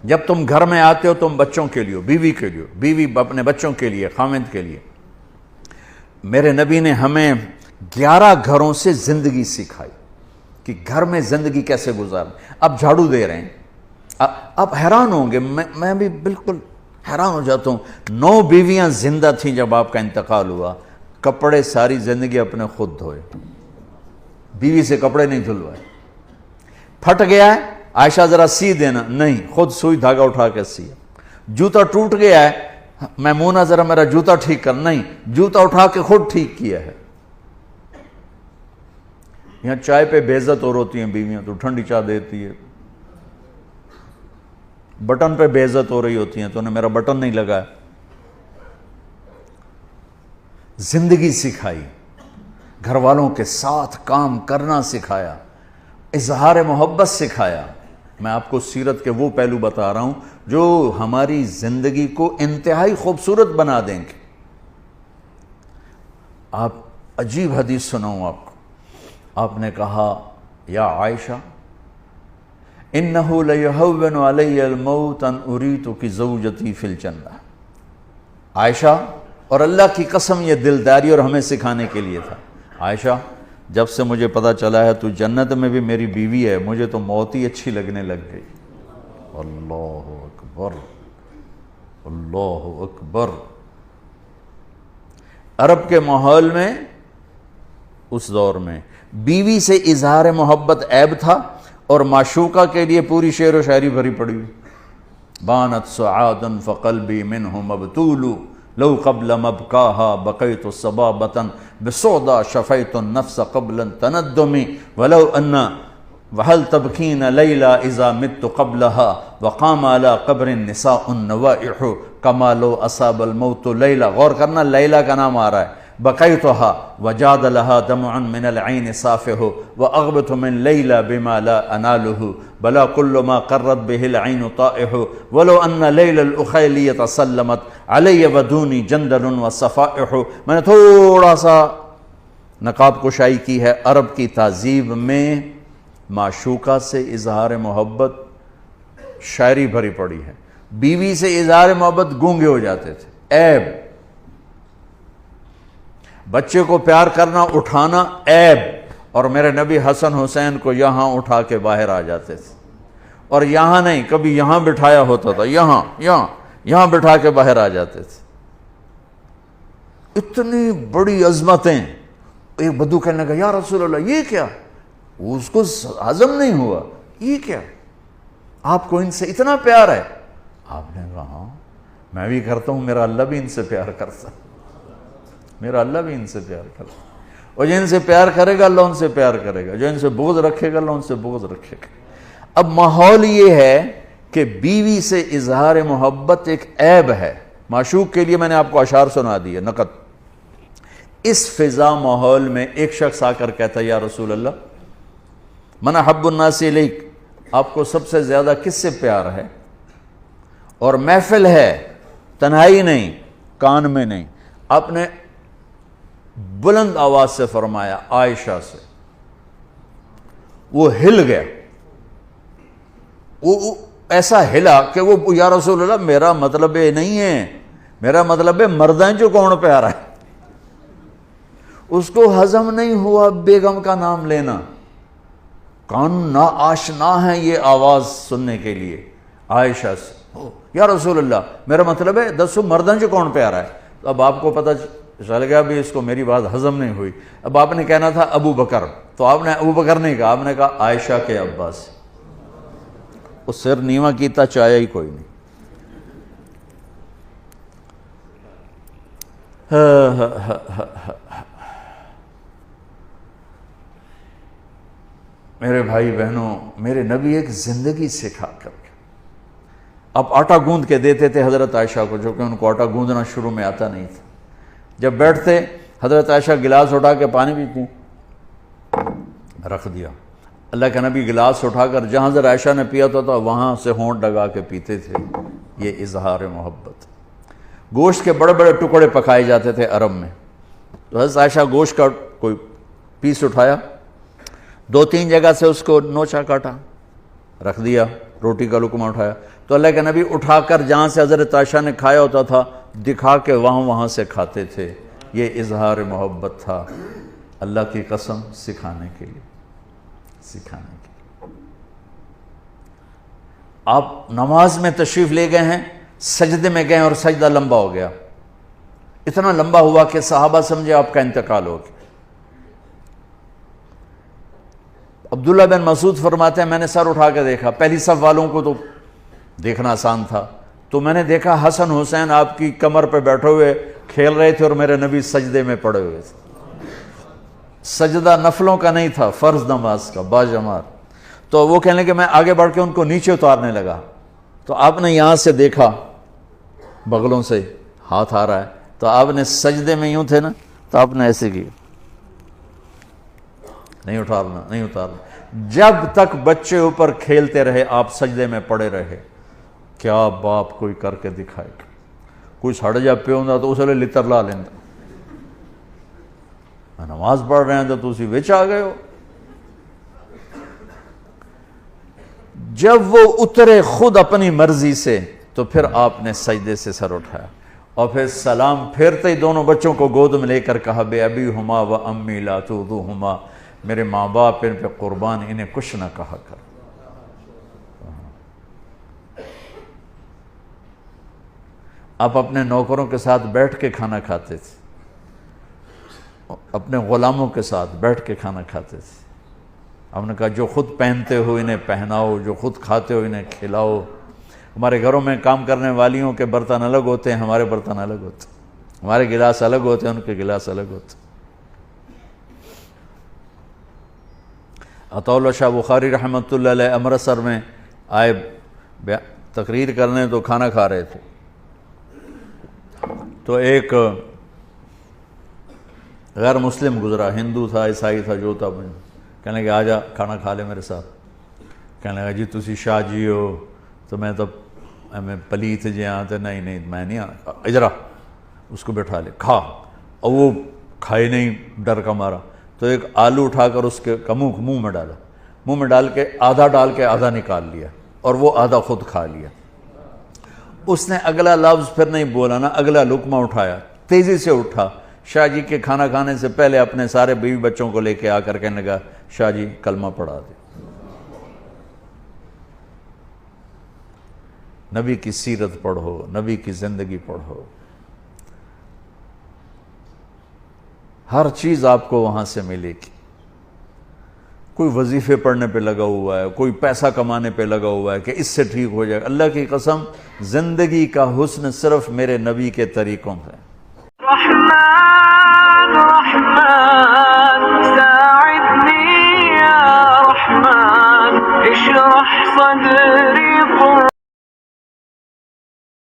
جب تم گھر میں آتے ہو تم بچوں کے لیے، بیوی کے لیے، بیوی اپنے بچوں کے لیے، خاوند کے لیے. میرے نبی نے ہمیں 11 گھروں سے زندگی سکھائی کہ گھر میں زندگی کیسے گزاریں. اب جھاڑو دے رہے ہیں، اب حیران ہوں گے، میں بھی بالکل حیران ہو جاتا ہوں. 9 بیویاں زندہ تھیں جب آپ کا انتقال ہوا، کپڑے ساری زندگی اپنے خود دھوئے، بیوی سے کپڑے نہیں دھلوائے. پھٹ گیا ہے عائشہ ذرا سی دینا، نہیں، خود سوئی دھاگا اٹھا کے سیا. جوتا ٹوٹ گیا ہے میمونہ ذرا میرا جوتا ٹھیک کر، نہیں، جوتا اٹھا کے خود ٹھیک کیا ہے. یہاں چائے پہ بے عزت اور ہوتی ہیں بیویاں، تو ٹھنڈی چائے دیتی ہے. بٹن پہ بے عزت ہو رہی ہوتی ہیں، تو انہیں میرا بٹن نہیں لگا. زندگی سکھائی، گھر والوں کے ساتھ کام کرنا سکھایا، اظہار محبت سکھایا. میں آپ کو سیرت کے وہ پہلو بتا رہا ہوں جو ہماری زندگی کو انتہائی خوبصورت بنا دیں گے. آپ عجیب حدیث سناؤں آپ کو. آپ نے کہا یا عائشہ انہو لیہون علی الموت ان اریتک زوجتی فی الجنہ. عائشہ، اور اللہ کی قسم یہ دلداری اور ہمیں سکھانے کے لیے تھا، عائشہ جب سے مجھے پتا چلا ہے تو جنت میں بھی میری بیوی ہے، مجھے تو موت ہی اچھی لگنے لگ گئی. اللہ اکبر، اللہ اکبر. عرب کے ماحول میں اس دور میں بیوی سے اظہار محبت عیب تھا، اور معشوقہ کے لیے پوری شعر و شاعری بھری پڑی. بانت سعادا فقلبی منہ مبتول لو قبل مبکاها بقیت صبابتا بسودا شفیت النفس قبل تندمی ولو ان وهل تبکین لیلا اذا مت قبلها وقام على قبر النساء النوائح کما لو اصاب الموت لیلا. غور کرنا، لیلا کا نام آ رہا ہے. بقیتها وجاد لها دمع من العین صافح واغبت من لیلا بما لا اناله بلا كل ما قرت به العین طائح ولو ان لیلا الاخیلیة سلمت علی ودونی جندل وصفائح. میں نے تھوڑا سا نقاب کشائی کی ہے. عرب کی تہذیب میں معشوقہ سے اظہار محبت شاعری بھری پڑی ہے. بیوی سے اظہار محبت گونگے ہو جاتے تھے، عیب. بچے کو پیار کرنا، اٹھانا، عیب. اور میرے نبی حسن حسین کو یہاں اٹھا کے باہر آ جاتے تھے، اور یہاں نہیں، کبھی یہاں بٹھایا ہوتا تھا، یہاں بٹھا کے باہر آ جاتے تھے. اتنی بڑی عظمتیں. ایک بدو کہنے لگا یا رسول اللہ یہ کیا؟ اس کو ہضم نہیں ہوا، یہ کیا؟ آپ کو ان سے اتنا پیار ہے؟ آپ نے کہا ہاں میں بھی کرتا ہوں، میرا اللہ بھی ان سے پیار کرتا، میرا اللہ بھی ان سے پیار کرتا. اور جو ان سے پیار کرے گا اللہ ان سے پیار کرے گا، جو ان سے بغض رکھے گا اللہ ان سے بغض رکھے گا. اب ماحول یہ ہے کہ بیوی سے اظہار محبت ایک عیب ہے. معشوق کے لیے میں نے آپ کو اشعار سنا دی ہے، نقد. اس فضا ماحول میں ایک شخص آ کر کہتا ہے یا رسول اللہ من احب الناس الیک، آپ کو سب سے زیادہ کس سے پیار ہے؟ اور محفل ہے، تنہائی نہیں، کان میں نہیں. آپ نے بلند آواز سے فرمایا عائشہ سے. وہ ہل گیا، وہ ایسا ہلا کہ وہ یا رسول اللہ میرا مطلب یہ نہیں ہے، میرا مطلب ہے مردیں جو کون پیارا ہے. اس کو ہضم نہیں ہوا بیگم کا نام لینا، کان نا آشنا ہے یہ آواز سننے کے لیے. عائشہ سے یا رسول اللہ میرا مطلب ہے دسو مردیں جو کون پیارا ہے. تو اب آپ کو پتہ چل گیا بھی اس کو میری بات ہضم نہیں ہوئی. اب آپ نے کہنا تھا ابو بکر، تو آپ نے ابو بکر نہیں کہا، آپ نے کہا عائشہ کے ابا سے. اس سر نیواں کیتا چاہیا ہی کوئی نہیں. میرے بھائی بہنوں، میرے نبی ایک زندگی سکھا کر کے اب آٹا گوندھ کے دیتے تھے حضرت عائشہ کو، جو کہ ان کو آٹا گوندھنا شروع میں آتا نہیں تھا. جب بیٹھتے حضرت عائشہ گلاس اٹھا کے پانی پیتی، رکھ دیا. اللہ کا نبی گلاس اٹھا کر جہاں حضرت عائشہ نے پیا تھا وہاں سے ہونٹ لگا کے پیتے تھے. یہ اظہار محبت. گوشت کے بڑے بڑے ٹکڑے پکائے جاتے تھے عرب میں، تو حضرت عائشہ گوشت کا کوئی پیس اٹھایا، 2-3 جگہ سے اس کو نوچا کاٹا، رکھ دیا روٹی کا لقمہ اٹھایا تو اللہ کے نبی اٹھا کر جہاں سے حضرت عائشہ نے کھایا ہوتا تھا دکھا کے وہاں سے کھاتے تھے. یہ اظہار محبت تھا اللہ کی قسم سکھانے کے لیے. آپ نماز میں تشریف لے گئے ہیں, سجدے میں گئے اور سجدہ لمبا ہو گیا, اتنا لمبا ہوا کہ صحابہ سمجھے آپ کا انتقال ہو گیا. عبداللہ بن مسعود فرماتے ہیں میں نے سر اٹھا کے دیکھا, پہلی صف والوں کو تو دیکھنا آسان تھا, تو میں نے دیکھا حسن حسین آپ کی کمر پہ بیٹھے ہوئے کھیل رہے تھے اور میرے نبی سجدے میں پڑے ہوئے تھے. سجدہ نفلوں کا نہیں تھا, فرض نماز کا باجماعت. تو وہ کہنے کہ میں آگے بڑھ کے ان کو نیچے اتارنے لگا, تو آپ نے یہاں سے دیکھا بغلوں سے ہاتھ آ رہا ہے, تو آپ نے سجدے میں یوں تھے نا, تو آپ نے ایسے کیا, نہیں اتارنا. جب تک بچے اوپر کھیلتے رہے آپ سجدے میں پڑے رہے. کیا باپ کوئی کر کے دکھائے, کوئی سڑ جا پہ ہوں تو اسے لطر لا لینا, نماز پڑھ رہے ہیں تو تسی وچ آ گئے ہو. جب وہ اترے خود اپنی مرضی سے تو پھر آپ نے سجدے سے سر اٹھایا اور پھر سلام پھیرتے ہی دونوں بچوں کو گود میں لے کر کہا بے ابی ہما و امی لا تؤذوہما, میرے ماں باپ ان پہ قربان, انہیں کچھ نہ کہا کر. آپ اپنے نوکروں کے ساتھ بیٹھ کے کھانا کھاتے تھے, اپنے غلاموں کے ساتھ بیٹھ کے کھانا کھاتے تھے. ہم نے کہا جو خود پہنتے ہو انہیں پہناؤ, جو خود کھاتے ہو انہیں کھلاؤ. ہمارے گھروں میں کام کرنے والیوں کے برتن الگ ہوتے ہیں, ہمارے برتن الگ ہوتے ہیں, ہمارے گلاس الگ ہوتے ہیں, ان کے گلاس الگ ہوتے ہیں. عطا اللہ شاہ بخاری رحمۃ اللہ علیہ امرتسر میں آئے تقریر کرنے, تو کھانا کھا رہے تھے, تو ایک غیر مسلم گزرا, ہندو تھا عیسائی تھا جو تھا, کہنے لگا آجا کھانا کھا لے میرے ساتھ. کہنے لگا جی تسی شاہ جی ہو, تو میں تو میں پلیت جی ہاں, تو نہیں میں نہیں آنا, ادھر آ, اس کو بٹھا لے کھا. اور وہ کھائے نہیں ڈر کا مارا, تو ایک آلو اٹھا کر اس کے منہ میں ڈالا, منہ میں ڈال کے آدھا نکال لیا اور وہ آدھا خود کھا لیا. اس نے اگلا لفظ پھر نہیں بولا نا, اگلا لقمہ اٹھایا, تیزی سے اٹھا, شاہ جی کے کھانا کھانے سے پہلے اپنے سارے بیوی بچوں کو لے کے آ کر کہنے لگا شاہ جی کلمہ پڑھا دے. نبی کی سیرت پڑھو, نبی کی زندگی پڑھو, ہر چیز آپ کو وہاں سے ملے گی. کوئی وظیفے پڑھنے پہ لگا ہوا ہے, کوئی پیسہ کمانے پہ لگا ہوا ہے کہ اس سے ٹھیک ہو جائے. اللہ کی قسم زندگی کا حسن صرف میرے نبی کے طریقوں پہ. رحمان ساعدنی یا رحمان اشرح صدری